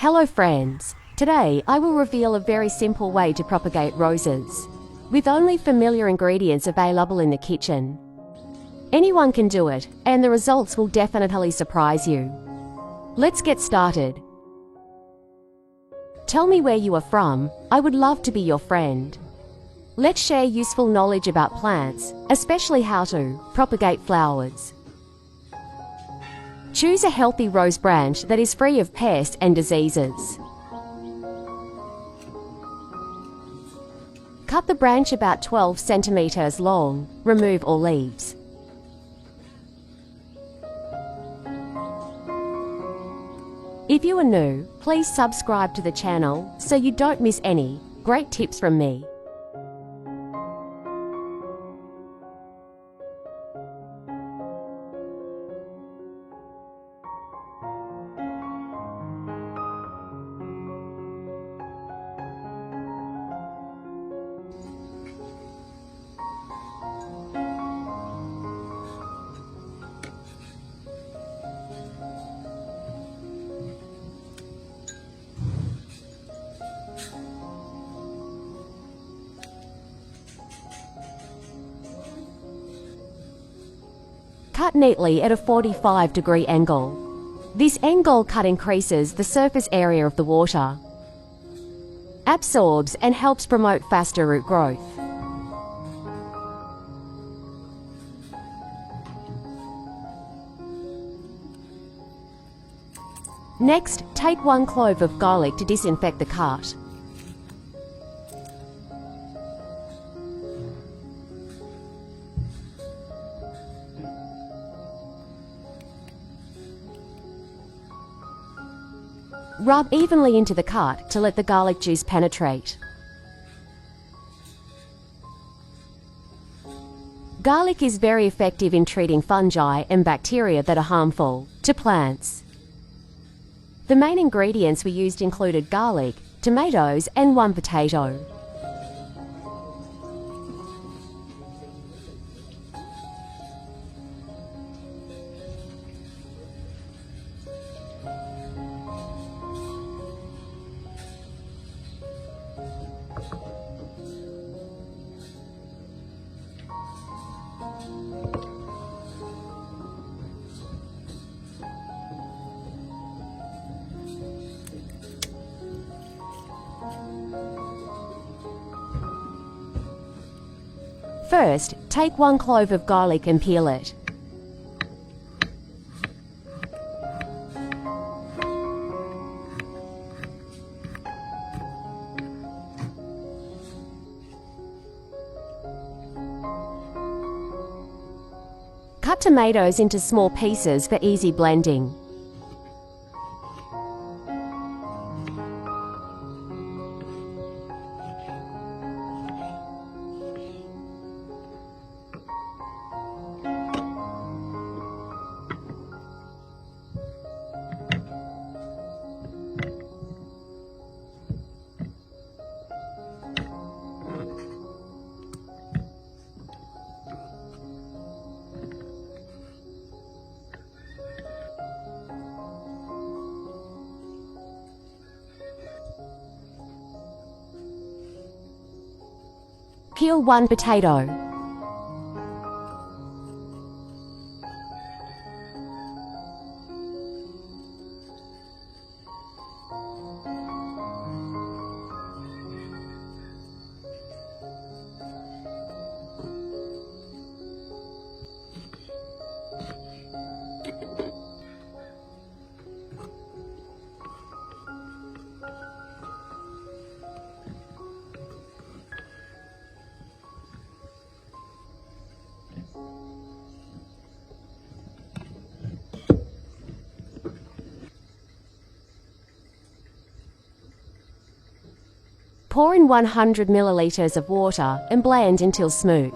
Hello friends, today I will reveal a very simple way to propagate roses, with only familiar ingredients available in the kitchen. Anyone can do it, and the results will definitely surprise you. Let's get started. Tell me where you are from, I would love to be your friend. Let's share useful knowledge about plants, especially how to propagate flowers. Choose a healthy rose branch that is free of pests and diseases. Cut the branch about 12 centimeters long, remove all leaves. If you are new, please subscribe to the channel so you don't miss any great tips from me. Cut neatly at a 45-degree angle. This angle cut increases the surface area of the water, absorbs and helps promote faster root growth. Next, take 1 clove of garlic to disinfect the cut. Rub evenly into the cut to let the garlic juice penetrate. Garlic is very effective in treating fungi and bacteria that are harmful to plants. The main ingredients we used included garlic, tomatoes, and 1 potato. First, take 1 clove of garlic and peel it. Cut tomatoes into small pieces for easy blending. Peel 1 potato. Pour in 100 milliliters of water and blend until smooth.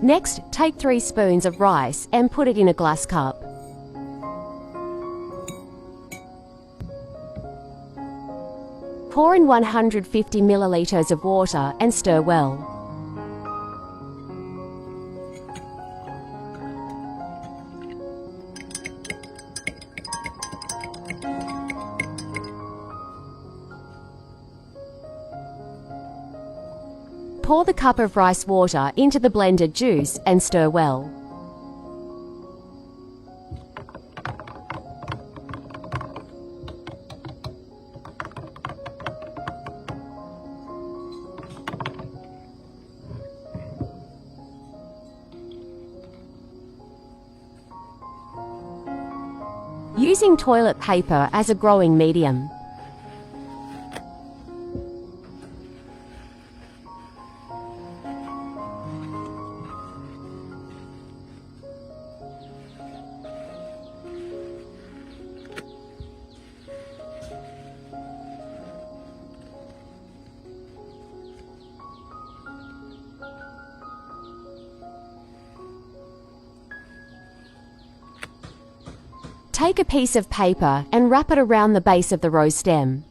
Next, take 3 spoons of rice and put it in a glass cup. Pour in 150 milliliters of water and stir well. Pour the cup of rice water into the blended juice and stir well. Using toilet paper as a growing medium. Take a piece of paper and wrap it around the base of the rose stem.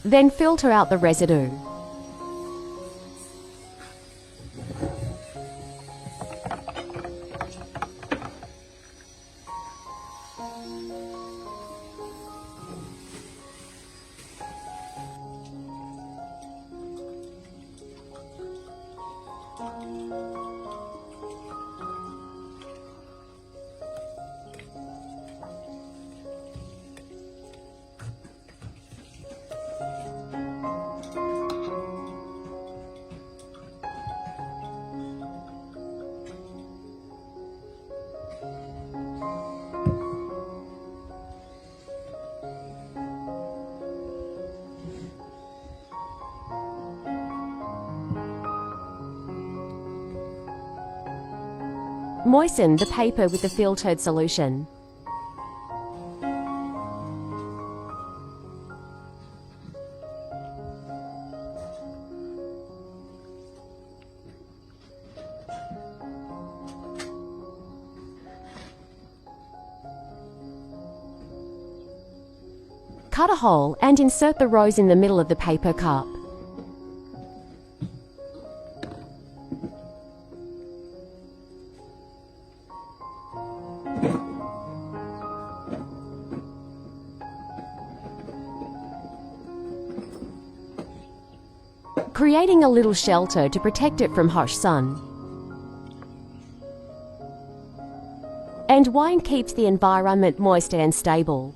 Then filter out the residue. Moisten the paper with the filtered solution. Cut a hole and insert the rose in the middle of the paper cup. Creating a little shelter to protect it from harsh sun. And wine keeps the environment moist and stable.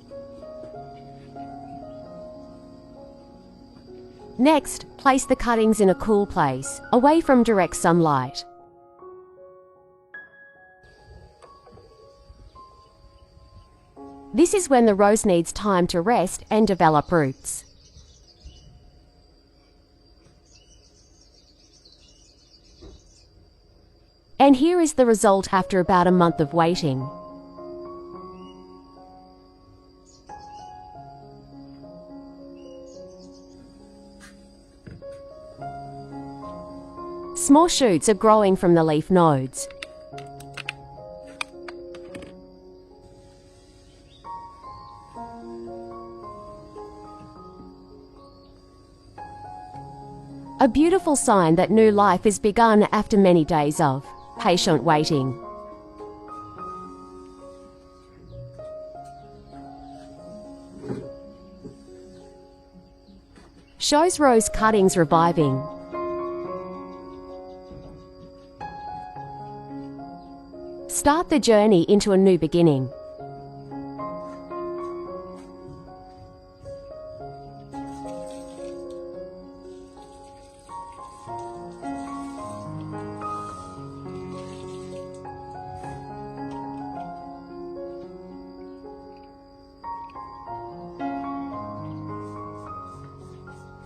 Next, place the cuttings in a cool place, away from direct sunlight. This is when the rose needs time to rest and develop roots. And here is the result after about a month of waiting. Small shoots are growing from the leaf nodes. A beautiful sign that new life is begun after many days of patient waiting. Shows rose cuttings reviving. Start the journey into a new beginning.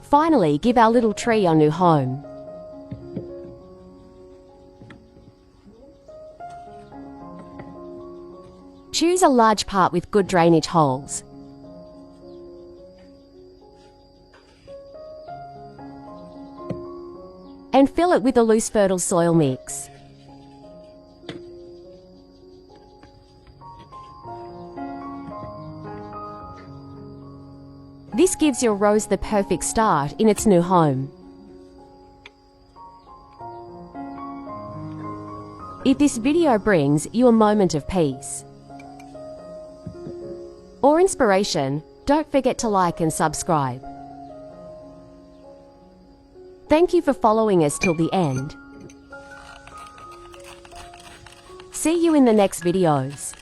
Finally, give our little tree a new home. Choose a large part with good drainage holes. And fill it with a loose fertile soil mix. This gives your rose the perfect start in its new home. If this video brings you a moment of peace or inspiration, don't forget to like and subscribe. Thank you for following us till the end. See you in the next videos.